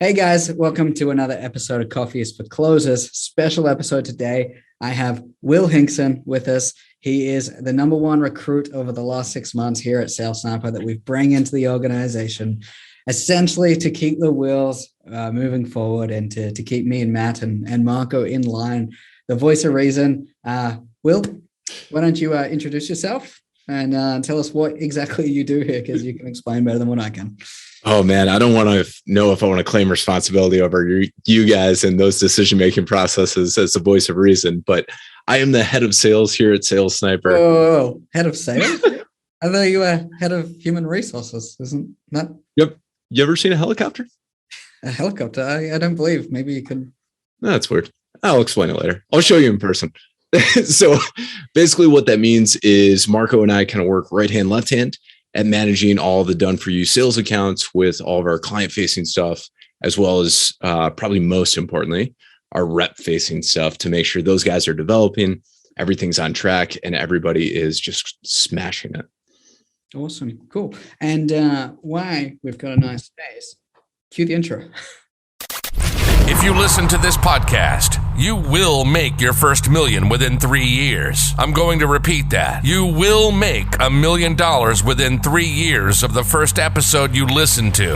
Hey guys, welcome to another episode of Coffee is for Closers. Special episode today. I have Will Hinkson with us. He is the number one recruit over the last 6 months here at Sales Sniper that we bring into the organization, essentially to keep the wheels moving forward and to keep me and Matt and Marco in line. The voice of reason. Will, why don't you introduce yourself and tell us what exactly you do here, because you can explain better than what I can. Oh man, I don't want to know if I want to claim responsibility over you guys and those decision-making processes as the voice of reason, but I am the head of sales here at Sales Sniper. Oh, head of sales? I thought you were head of human resources, isn't that? Yep. You ever seen a helicopter? A helicopter? I don't believe. Maybe you can. No, that's weird. I'll explain it later. I'll show you in person. So basically what that means is Marco and I kind of work right hand, left hand at managing all the done for you sales accounts with all of our client facing stuff, as well as probably most importantly, our rep facing stuff to make sure those guys are developing, everything's on track, and everybody is just smashing it. Awesome. Cool. And why we've got a nice space. Cue the intro. If you listen to this podcast, you will make your first million within 3 years. I'm going to repeat that. You will make $1 million within 3 years of the first episode you listen to.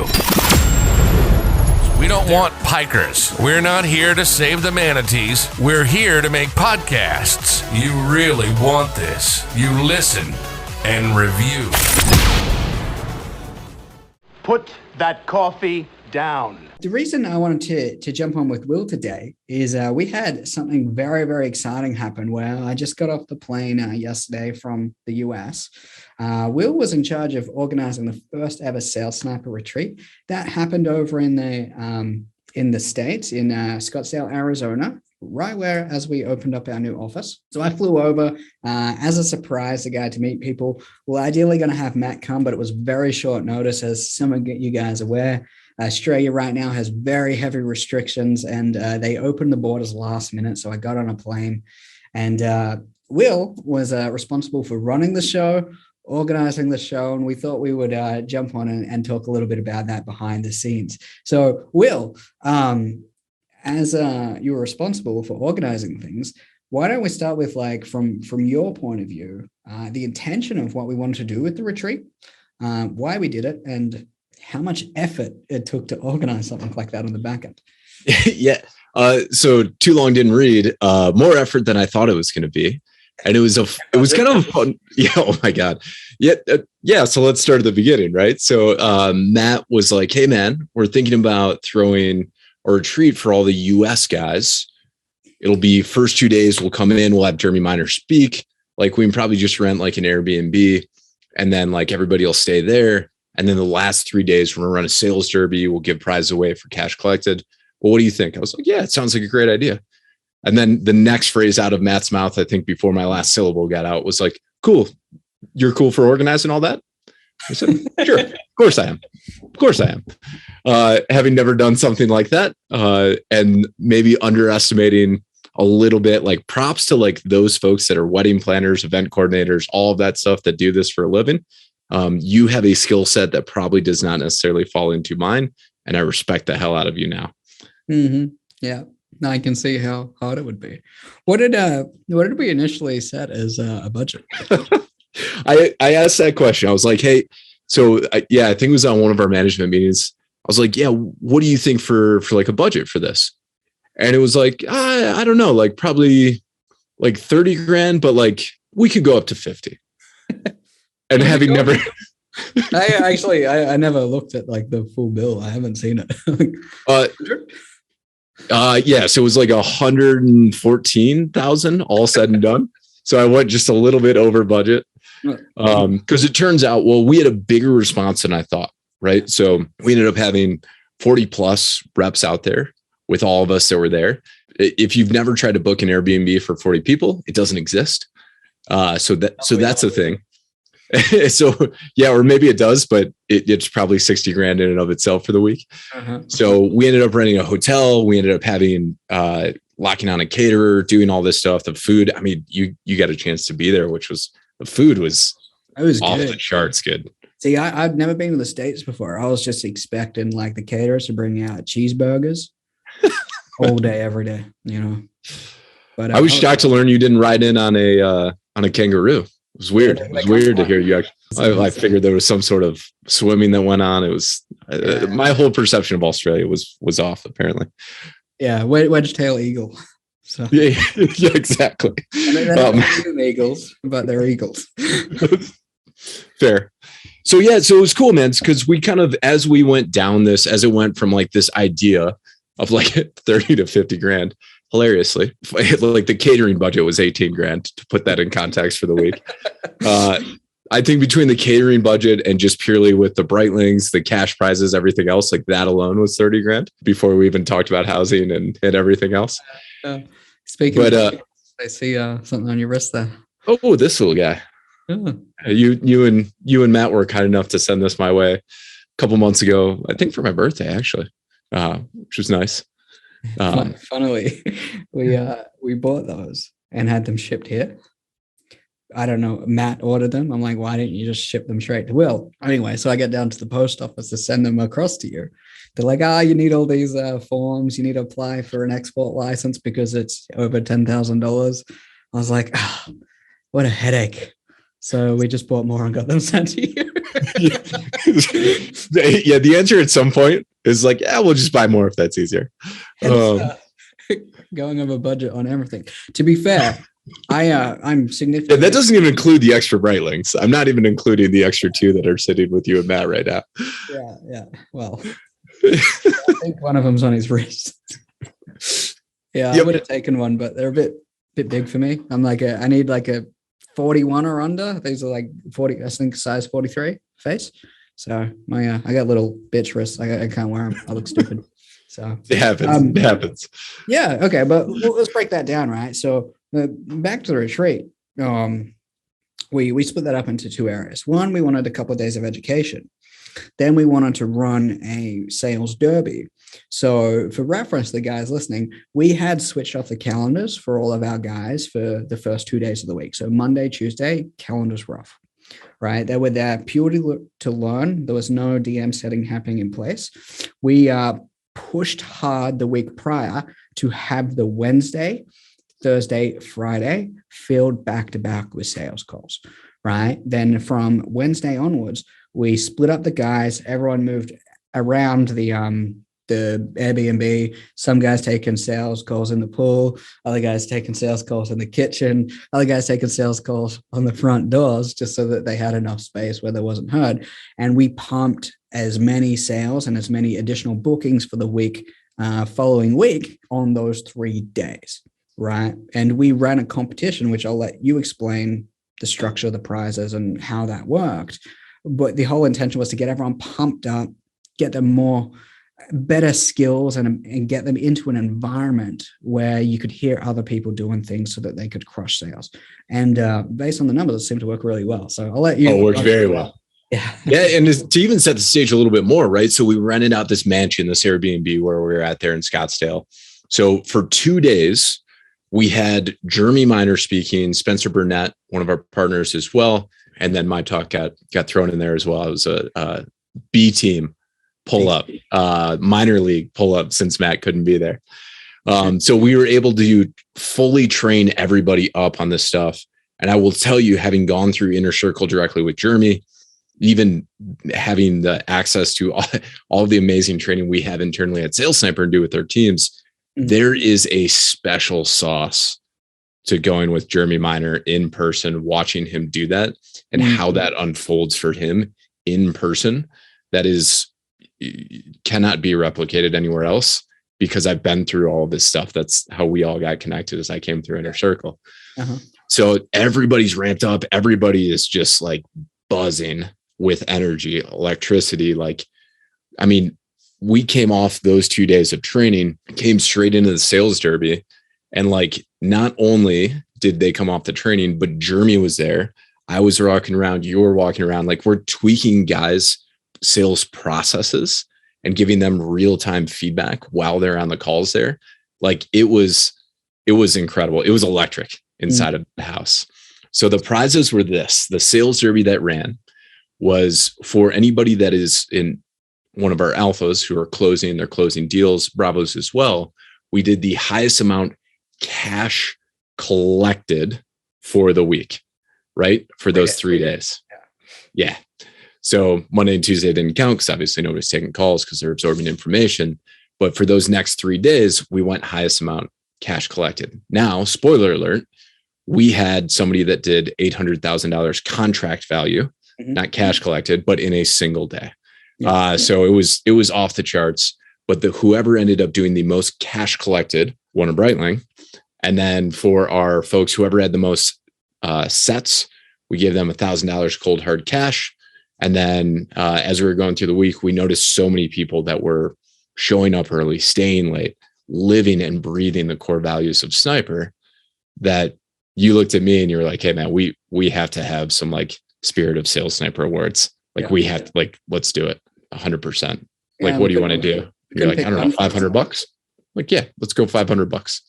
We don't want pikers. We're not here to save the manatees. We're here to make podcasts. You really want this. You listen and review. Put that coffee down. The reason I wanted to jump on with Will today is we had something very, very exciting happen where I just got off the plane yesterday from the US. Will was in charge of organizing the first ever Sales Sniper retreat that happened over in the States, in Scottsdale, Arizona, right where as we opened up our new office. So I flew over as a surprise, the guy to meet people. Well, ideally going to have Matt come, but it was very short notice, as some of you guys are aware. Australia right now has very heavy restrictions, and they opened the borders last minute. So I got on a plane, and Will was responsible for running the show, organizing the show, and we thought we would jump on and talk a little bit about that behind the scenes. So Will, as you were responsible for organizing things, why don't we start with, like, from your point of view, the intention of what we wanted to do with the retreat, why we did it, and how much effort it took to organize something like that on the back end. Yeah. So too long didn't read, more effort than I thought it was going to be. And it was kind of fun. Yeah. Oh my God. Yeah. Yeah. So let's start at the beginning, right? So Matt was like, hey man, we're thinking about throwing a retreat for all the US guys. It'll be first 2 days. We'll come in, we'll have Jeremy Miner speak. Like, we can probably just rent like an Airbnb, and then like everybody will stay there. And then the last 3 days, we're going to run a sales derby. We'll give prizes away for cash collected. Well, what do you think? I was like, yeah, it sounds like a great idea. And then the next phrase out of Matt's mouth, I think before my last syllable got out, was like, cool. You're cool for organizing all that? I said, sure. Of course I am. Of course I am. Having never done something like that, and maybe underestimating a little bit, like, props to like those folks that are wedding planners, event coordinators, all of that stuff that do this for a living. You have a skill set that probably does not necessarily fall into mine, and I respect the hell out of you now. Mm-hmm. Yeah, I can see how hard it would be. What did we initially set as a budget? I asked that question. I was like, hey, so I think it was on one of our management meetings. I was like, yeah, what do you think for like a budget for this? And it was like, I don't know, like probably like 30 grand, but like we could go up to 50. And having never, I never looked at like the full bill. I haven't seen it. Yeah. So it was like 114,000 all said and done. So I went just a little bit over budget. Because it turns out, well, we had a bigger response than I thought. Right. So we ended up having 40 plus reps out there with all of us that were there. If you've never tried to book an Airbnb for 40 people, it doesn't exist. So that's the thing. So yeah, or maybe it does, but it's probably 60 grand in and of itself for the week. Uh-huh. So we ended up renting a hotel. We ended up having, locking on a caterer, doing all this stuff. The food, I mean, you got a chance to be there, which was, the food was off the charts good. See, I've never been to the States before. I was just expecting like the caterers to bring out cheeseburgers all day, every day, you know. But I was shocked to learn you didn't ride in on a kangaroo. It was weird. It was weird to hear you. I figured there was some sort of swimming that went on. It was my whole perception of Australia was off, apparently. Yeah, wedge-tail eagle. So yeah, exactly. I mean, they're not eagles, but they're eagles. Fair. So yeah, so it was cool, man, because we kind of, as we went down this, as it went from like this idea of like 30 to 50 grand, hilariously, like the catering budget was 18 grand, to put that in context for the week. I think between the catering budget and just purely with the Breitlings, the cash prizes, everything else, like that alone was 30 grand before we even talked about housing and everything else. Speaking of, I see something on your wrist there. Oh, this little guy. Yeah. You and Matt were kind enough to send this my way a couple months ago, I think for my birthday, actually, which was nice. Funnily, we bought those and had them shipped here. I don't know. Matt ordered them. I'm like, why didn't you just ship them straight to Will? Anyway, so I get down to the post office to send them across to you. They're like, you need all these forms. You need to apply for an export license because it's over $10,000. I was like, what a headache. So we just bought more and got them sent to you. Yeah, the answer at some point is like, we'll just buy more if that's easier. Going over budget on everything. To be fair, I'm significant. That doesn't even include the extra Breitlings. I'm not even including the extra 2 that are sitting with you and Matt right now. Yeah. Well, I think one of them's on his wrist. Yeah, I would have taken one, but they're a bit big for me. I'm like, I need like a 41 or under. These are like 40, I think size 43 face. So I got little bitch wrists. I can't wear them. I look stupid. So it happens. It happens. Yeah. Okay. But let's break that down. Right. So back to the retreat. We split that up into 2 areas. One, we wanted a couple of days of education. Then we wanted to run a sales derby. So for reference, the guys listening, we had switched off the calendars for all of our guys for the first 2 days of the week. So Monday, Tuesday, calendars were off, right? They were there purely to learn. There was no DM setting happening in place. We pushed hard the week prior to have the Wednesday, Thursday, Friday filled back to back with sales calls, right? Then from Wednesday onwards, we split up the guys. Everyone moved around the Airbnb. Some guys taking sales calls in the pool, other guys taking sales calls in the kitchen, other guys taking sales calls on the front doors, just so that they had enough space where there wasn't herd. And we pumped as many sales and as many additional bookings for the week following week on those 3 days, right? And we ran a competition, which I'll let you explain the structure of the prizes and how that worked. But the whole intention was to get everyone pumped up, get them better skills and get them into an environment where you could hear other people doing things so that they could crush sales. And based on the numbers, it seemed to work really well. So I'll let you. Oh, it worked very well. Yeah. Yeah. And to even set the stage a little bit more, right? So we rented out this mansion, this Airbnb where we were at there in Scottsdale. So for 2 days, we had Jeremy Minor speaking, Spencer Burnett, one of our partners as well. And then my talk got thrown in there as well. It was a B team pull up, minor league pull up, since Matt couldn't be there. So we were able to fully train everybody up on this stuff. And I will tell you, having gone through Inner Circle directly with Jeremy, even having the access to all of the amazing training we have internally at Sales Sniper and do with our teams, there is a special sauce to going with Jeremy Minor in person, watching him do that and how that unfolds for him in person. That cannot be replicated anywhere else, because I've been through all of this stuff. That's how we all got connected, as I came through Inner Circle. So everybody's ramped up. Everybody is just like buzzing with energy, electricity. Like, I mean, we came off those 2 days of training, came straight into the sales derby. And like, not only did they come off the training, but Jeremy was there. I was walking around. You were walking around. Like, we're tweaking guys' sales processes and giving them real-time feedback while they're on the calls there. Like, it was incredible. It was electric inside of the house. So the prizes were this: the sales derby that ran was for anybody that is in one of our alphas who are closing, they're closing deals, Bravos as well. We did the highest amount cash collected for the week, right? For those 3 days. Yeah. So Monday and Tuesday didn't count because obviously nobody's taking calls because they're absorbing information. But for those next 3 days, we went highest amount cash collected. Now, spoiler alert, we had somebody that did $800,000 contract value, not cash collected, but in a single day. So it was off the charts. But whoever ended up doing the most cash collected won a Breitling. And then for our folks, whoever had the most sets, we gave them $1,000 cold hard cash. And then as we were going through the week, we noticed so many people that were showing up early, staying late, living and breathing the core values of Sniper, that you looked at me and you were like, hey man, we have to have some like Spirit of Sales Sniper awards. Like we have to, like, let's do it 100%. Like, what do you want to do? You're like, I don't know, $500. Like, yeah, let's go $500.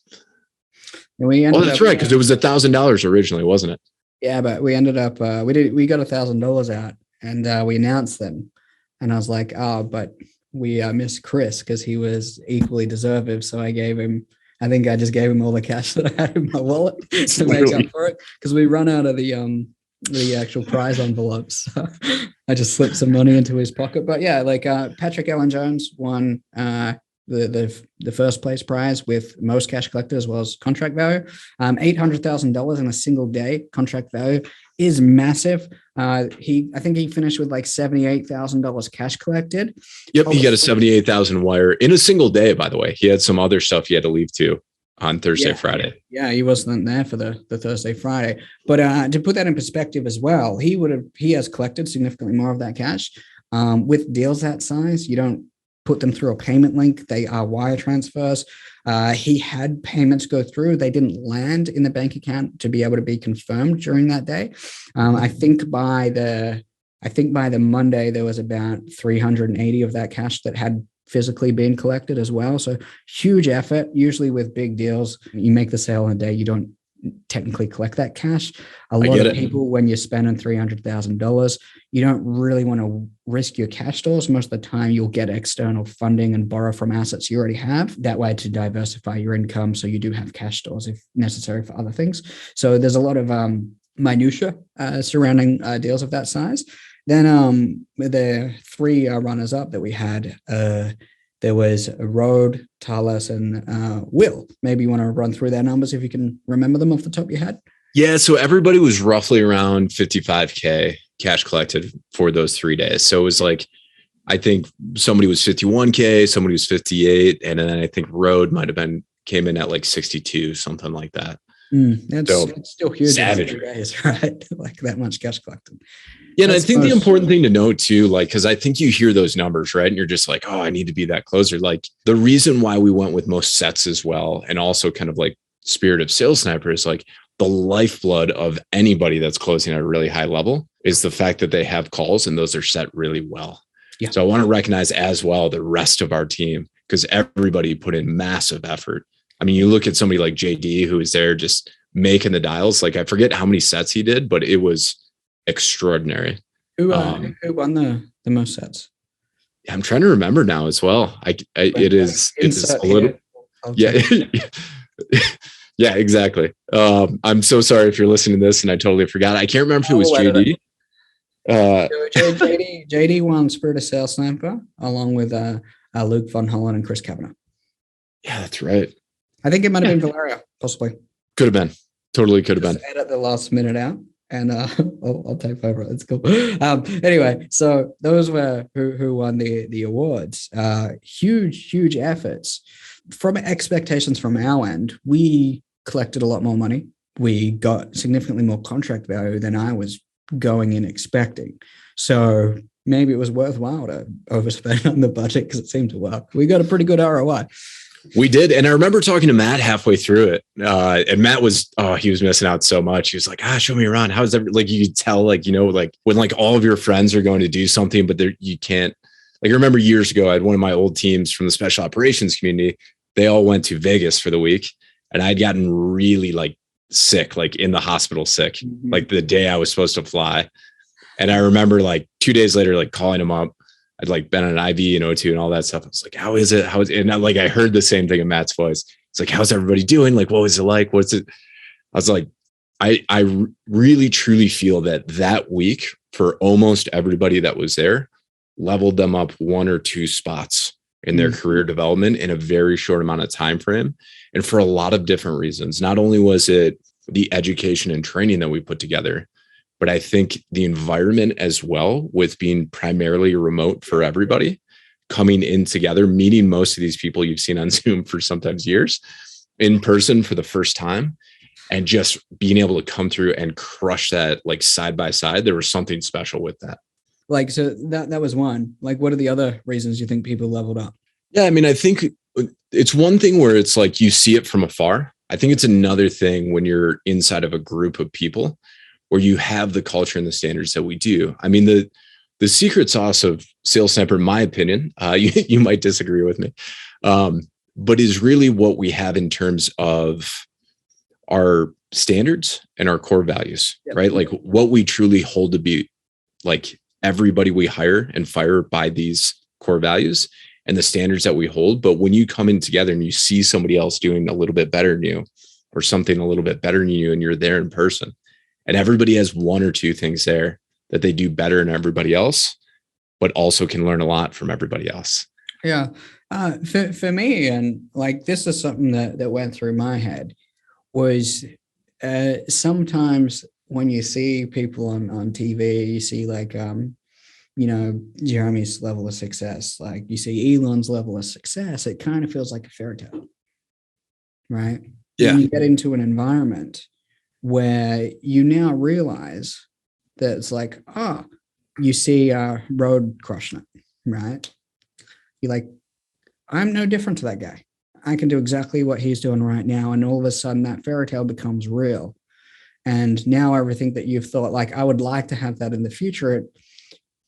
And that's right. Cause it was $1,000 originally, wasn't it? Yeah, but we ended up, we got $1,000 out and we announced them. And I was like, oh, but we missed Chris because he was equally deserving. So I think I just gave him all the cash that I had in my wallet to make up for it. Cause we run out of the actual prize envelopes. So I just slipped some money into his pocket. But yeah, like Patrick Allen Jones won the first place prize with most cash collected as well as contract value. $800,000 in a single day. Contract value is massive. I think he finished with like $78,000 cash collected. Yep, he got a 78,000 wire in a single day. By the way, he had some other stuff he had to leave too on Thursday, Friday. Yeah, he wasn't there for the Thursday, Friday. But to put that in perspective as well, he has collected significantly more of that cash. With deals that size, you don't put them through a payment link. They are wire transfers. He had payments go through. They didn't land in the bank account to be able to be confirmed during that day. I think by the Monday, there was about 380 of that cash that had physically been collected as well. So huge effort. Usually with big deals, you make the sale in a day, you don't technically collect that cash. A lot of people, when you're spending $300,000, you don't really want to risk your cash stores. Most of the time you'll get external funding and borrow from assets you already have. That way to diversify your income. So you do have cash stores if necessary for other things. So there's a lot of minutia surrounding deals of that size. Then the three runners up that we had, there was RHODE, Thales, and Will. Maybe you want to run through their numbers if you can remember them off the top of your head. Yeah, so everybody was roughly around 55K cash collected for those 3 days. So it was like, I think somebody was 51K, somebody was 58, and then I think RHODE might have came in at like 62, something like that. That's still huge. Savage, days, right? Like that much cash collected. Yeah, and I think the important thing to note too, like, because I think you hear those numbers, right? And you're just like, oh, I need to be that closer. Like the reason why we went with most sets as well, and also kind of like Spirit of Sales Sniper, is like the lifeblood of anybody that's closing at a really high level is the fact that they have calls and those are set really well. Yeah. So I want to recognize as well the rest of our team, because everybody put in massive effort. I mean, you look at somebody like JD who is there just making the dials. Like I forget how many sets he did, but it was extraordinary. Who won the most sets? I'm trying to remember now as well. It is a little, yeah. Yeah, exactly. I'm so sorry if you're listening to this and I totally forgot. I can't remember if it was JD. JD won Spirit of Sales Sniper along with Luke Von Holland and Chris Kavanagh. Yeah, that's right. I think it might have been Valeria, possibly. Could have been. Totally could have been. Edit the last minute out, and I'll take over. It's cool. Anyway, so those were who won the awards. Huge efforts. From expectations from our end, we collected a lot more money. We got significantly more contract value than I was going in expecting. So maybe it was worthwhile to overspend on the budget because it seemed to work. We got a pretty good ROI. We did. And I remember talking to Matt halfway through it. And Matt was, he was missing out so much. He was like, show me around. How's that? Like, you could tell, like, like when like all of your friends are going to do something, but you can't. Like, I remember years ago, I had one of my old teams from the special operations community. They all went to Vegas for the week. And I'd gotten really like sick, like in the hospital sick, like the day I was supposed to fly. And I remember like 2 days later, like calling him up. I'd like been on an IV and O2 and all that stuff. I was like, how is it? And I heard the same thing in Matt's voice. It's like, how's everybody doing? Like, what was it like? What's it? I was like, I really truly feel that week for almost everybody that was there leveled them up 1 or 2 spots in their career development in a very short amount of time frame. And for a lot of different reasons. Not only was it the education and training that we put together, but I think the environment as well, with being primarily remote for everybody, coming in together, meeting most of these people you've seen on Zoom for sometimes years in person for the first time, and just being able to come through and crush that like side by side. There was something special with that. Like, so that was one. Like, what are the other reasons you think people leveled up? Yeah, I mean, I think it's one thing where it's like you see it from afar. I think it's another thing when you're inside of a group of people where you have the culture and the standards that we do. I mean, the secret sauce of Sales Sniper, in my opinion, you might disagree with me, but is really what we have in terms of our standards and our core values, right? Like what we truly hold to be like everybody we hire and fire by these core values and the standards that we hold. But when you come in together and you see somebody else doing a little bit better than you or something a little bit better than you, and you're there in person and everybody has 1 or 2 things there that they do better than everybody else, but also can learn a lot from everybody else. Yeah. For me, and like, this is something that went through my head, was sometimes when you see people on TV, you see like, Jeremy's level of success, like you see Elon's level of success, it kind of feels like a fairy tale, right? Yeah. And you get into an environment where you now realize that it's like, you see RHODE crushing it, right? You're like, I'm no different to that guy. I can do exactly what he's doing right now. And all of a sudden that fairy tale becomes real. And now everything that you've thought, like, I would like to have that in the future,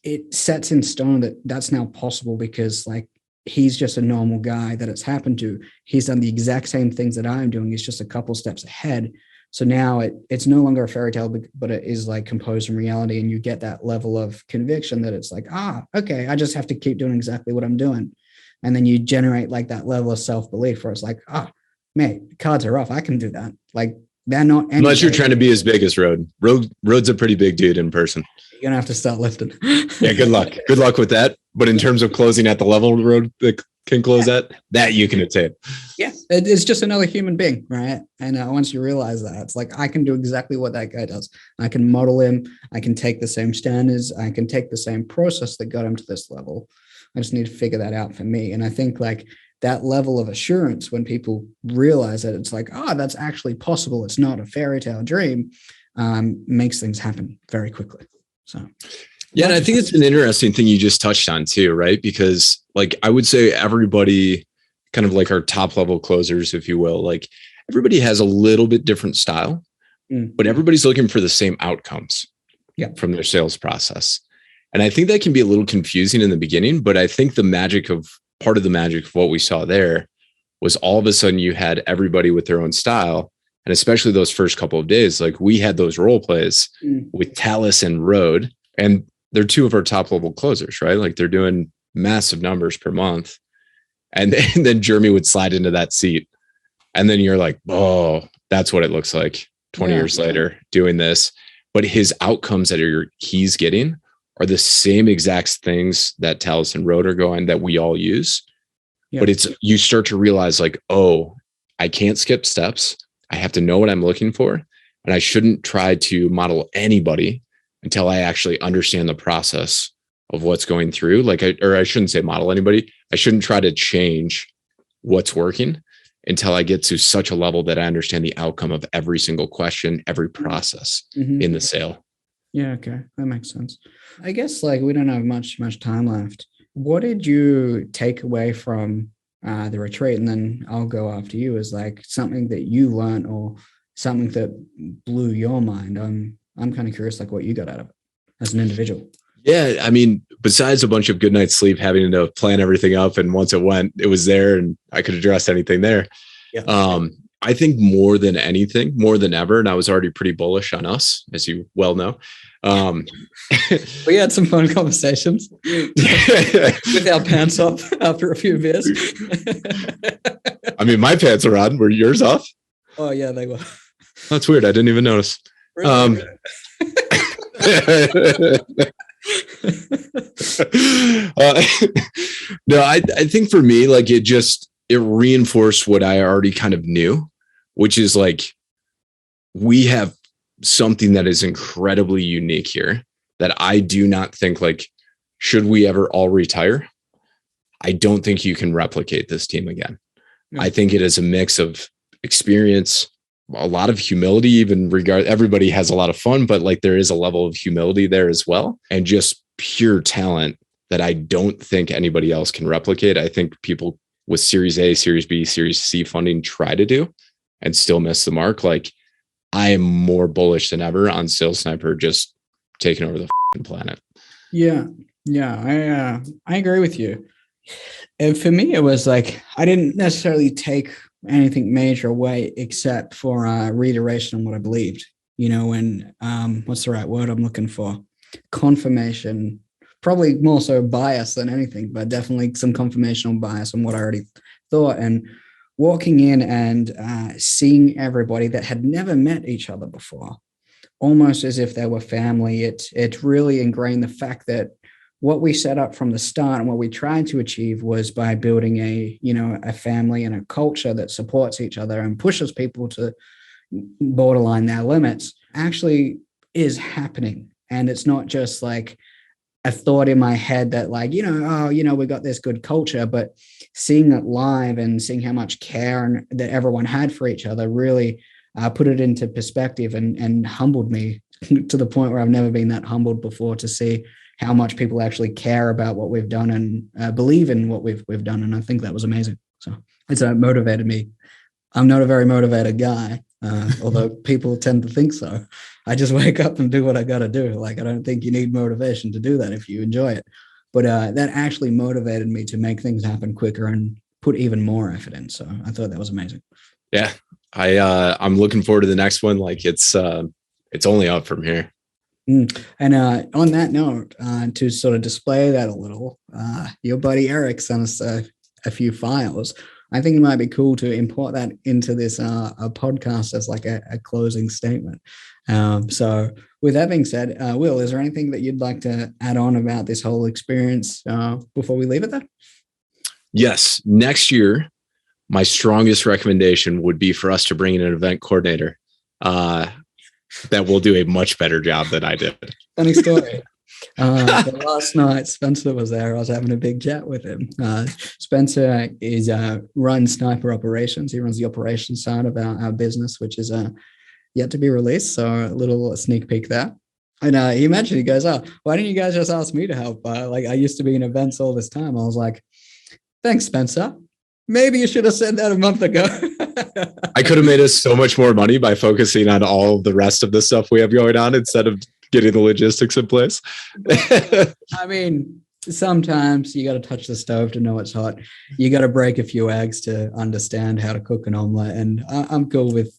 it sets in stone that that's now possible, because like, he's just a normal guy that it's happened to. He's done the exact same things that I'm doing. He's just a couple steps ahead. So now it's no longer a fairy tale, but it is like composed in reality. And you get that level of conviction that it's like, okay, I just have to keep doing exactly what I'm doing. And then you generate like that level of self-belief where it's like, mate, cards are off. I can do that. Like, they're not. Unless you're trying to be as big as RHODE. RHODE's a pretty big dude in person. You're going to have to start lifting. Yeah, good luck. Good luck with that. But in terms of closing at the level RHODE that can close at, that you can attain. Yeah, it's just another human being, right? And once you realize that, it's like, I can do exactly what that guy does. I can model him. I can take the same standards. I can take the same process that got him to this level. I just need to figure that out for me. And I think like that level of assurance, when people realize that it's like, that's actually possible, it's not a fairy tale dream, makes things happen very quickly. So, yeah. And I think it's an interesting thing you just touched on too, right? Because like, I would say everybody kind of like our top level closers, if you will, like everybody has a little bit different style, but everybody's looking for the same outcomes from their sales process. And I think that can be a little confusing in the beginning, but I think part of the magic of what we saw there was all of a sudden you had everybody with their own style. And especially those first couple of days, like we had those role plays with Talus and RHODE, and they're 2 of our top level closers, right? Like they're doing massive numbers per month. And then Jeremy would slide into that seat. And then you're like, that's what it looks like 20 years later doing this. But his outcomes that he's getting are the same exact things that Talus and RHODE are going, that we all use. But you start to realize like, I can't skip steps. I have to know what I'm looking for. And I shouldn't try to model anybody until I actually understand the process of what's going through. Like, I shouldn't say model anybody. I shouldn't try to change what's working until I get to such a level that I understand the outcome of every single question, every process in the sale. Yeah. Okay. That makes sense. I guess like we don't have much time left. What did you take away from the retreat? And then I'll go after you, as like something that you learned or something that blew your mind. I'm kind of curious, like what you got out of it as an individual. Yeah. I mean, besides a bunch of good night's sleep, having to plan everything up, and once it was there and I could address anything there. Yeah. I think more than ever, and I was already pretty bullish on us, as you well know, We had some fun conversations with our pants off after a few beers. I mean, my pants are on. Were yours off? Oh yeah, they were. That's weird. I didn't even notice. Really? No, I think for me, like it reinforced what I already kind of knew, which is like, we have something that is incredibly unique here that I do not think, like, should we ever all retire, I don't think you can replicate this team again. Yeah. I think it is a mix of experience, a lot of humility, even everybody has a lot of fun, but like there is a level of humility there as well. And just pure talent that I don't think anybody else can replicate. I think people with Series A, Series B, Series C funding try to do and still miss the mark. Like, I am more bullish than ever on Sales Sniper just taking over the planet. Yeah. I agree with you. And for me, it was like, I didn't necessarily take anything major away except for reiteration on what I believed, and what's the right word I'm looking for? Confirmation, probably more so bias than anything, but definitely some confirmational bias on what I already thought. And walking in and seeing everybody that had never met each other before, almost as if they were family, it really ingrained the fact that what we set up from the start and what we tried to achieve was by building a family and a culture that supports each other and pushes people to borderline their limits actually is happening. And it's not just like a thought in my head that like, we got this good culture, but seeing it live and seeing how much care that everyone had for each other really put it into perspective and humbled me to the point where I've never been that humbled before, to see how much people actually care about what we've done and believe in what we've done. And I think that was amazing. So it's motivated me. I'm not a very motivated guy, although people tend to think so. I just wake up and do what I got to do. Like, I don't think you need motivation to do that if you enjoy it. But that actually motivated me to make things happen quicker and put even more effort in. So I thought that was amazing. Yeah. I'm looking forward to the next one. Like, it's only up from here. And on that note, to sort of display that a little, your buddy Eric sent us a few files. I think it might be cool to import that into this a podcast as like a closing statement. So with that being said, Will, is there anything that you'd like to add on about this whole experience before we leave it there? Yes. Next year, my strongest recommendation would be for us to bring in an event coordinator that will do a much better job than I did. Funny story. Last night, Spencer was there. I was having a big chat with him. Spencer runs Sniper Operations. He runs the operations side of our business, which is yet to be released. So a little sneak peek there. And he mentioned, he goes, "Oh, why didn't you guys just ask me to help? Like, I used to be in events all this time." I was like, "Thanks, Spencer. Maybe you should have said that a month ago." I could have made us so much more money by focusing on all the rest of the stuff we have going on instead of getting the logistics in place. I mean, sometimes you got to touch the stove to know it's hot. You got to break a few eggs to understand how to cook an omelet. And I'm cool with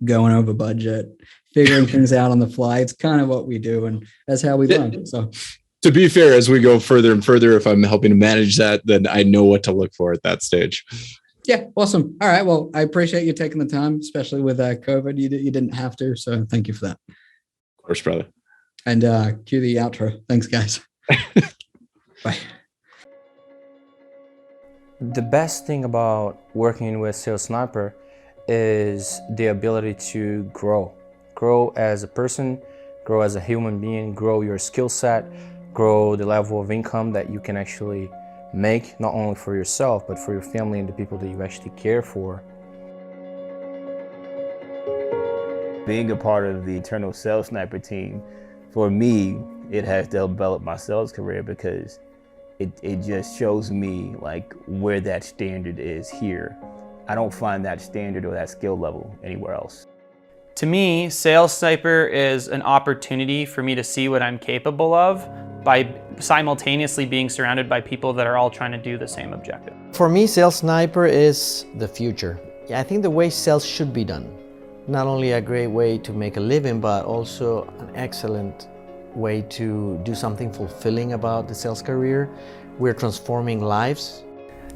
going over budget, figuring things out on the fly. It's kind of what we do, and that's how we learn. So, to be fair, as we go further and further, if I'm helping to manage that, then I know what to look for at that stage. Yeah, awesome. All right. Well, I appreciate you taking the time, especially with COVID. You didn't have to, so thank you for that. Of course, brother. And cue the outro. Thanks, guys. Bye. The best thing about working with Sales Sniper is the ability to grow. Grow as a person, grow as a human being, grow your skill set, grow the level of income that you can actually make, not only for yourself, but for your family and the people that you actually care for. Being a part of the Eternal Sales Sniper team, for me, it has developed my sales career because it just shows me like where that standard is here. I don't find that standard or that skill level anywhere else. To me, Sales Sniper is an opportunity for me to see what I'm capable of by simultaneously being surrounded by people that are all trying to do the same objective. For me, Sales Sniper is the future. I think the way sales should be done. Not only a great way to make a living, but also an excellent way to do something fulfilling about the sales career. We're transforming lives.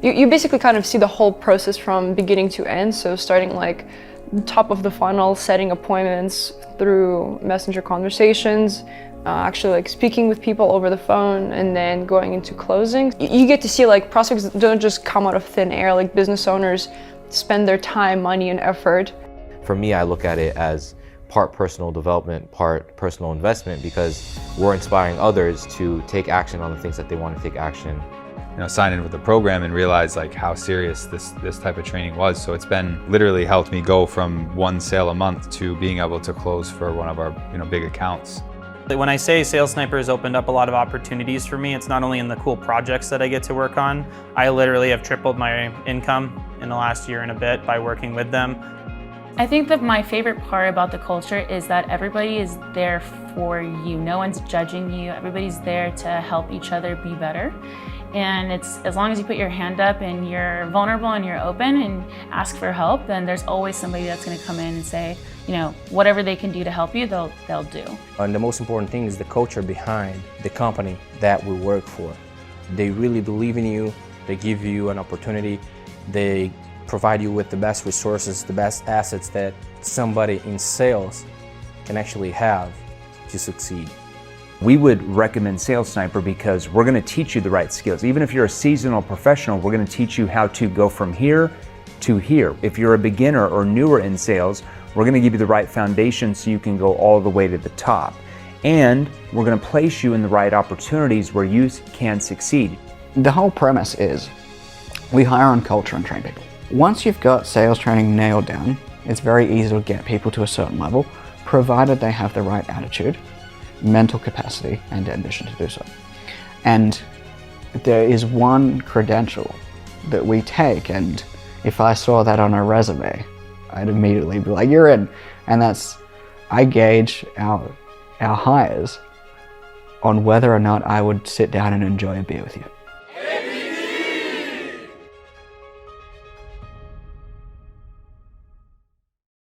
You basically kind of see the whole process from beginning to end. So starting like top of the funnel, setting appointments through messenger conversations, actually like speaking with people over the phone, and then going into closing. You get to see like prospects don't just come out of thin air, like business owners spend their time, money, and effort. For me, I look at it as part personal development, part personal investment, because we're inspiring others to take action on the things that they want to take action. You know, sign in with the program and realize like how serious this type of training was. So it's been literally helped me go from 1 sale a month to being able to close for one of our big accounts. When I say Sales Sniper has opened up a lot of opportunities for me, it's not only in the cool projects that I get to work on. I literally have tripled my income in the last year and a bit by working with them. I think that my favorite part about the culture is that everybody is there for you. No one's judging you. Everybody's there to help each other be better. And it's as long as you put your hand up and you're vulnerable and you're open and ask for help, then there's always somebody that's going to come in and say, you know, whatever they can do to help you, they'll do. And the most important thing is the culture behind the company that we work for. They really believe in you. They give you an opportunity. They provide you with the best resources, the best assets that somebody in sales can actually have to succeed. We would recommend Sales Sniper because we're going to teach you the right skills. Even if you're a seasonal professional, we're going to teach you how to go from here to here. If you're a beginner or newer in sales, we're going to give you the right foundation so you can go all the way to the top. And we're going to place you in the right opportunities where you can succeed. The whole premise is we hire on culture and train people. Once you've got sales training nailed down, it's very easy to get people to a certain level, provided they have the right attitude, mental capacity, and ambition to do so. And there is one credential that we take, and if I saw that on a resume, I'd immediately be like, you're in. And that's, I gauge our hires on whether or not I would sit down and enjoy a beer with you.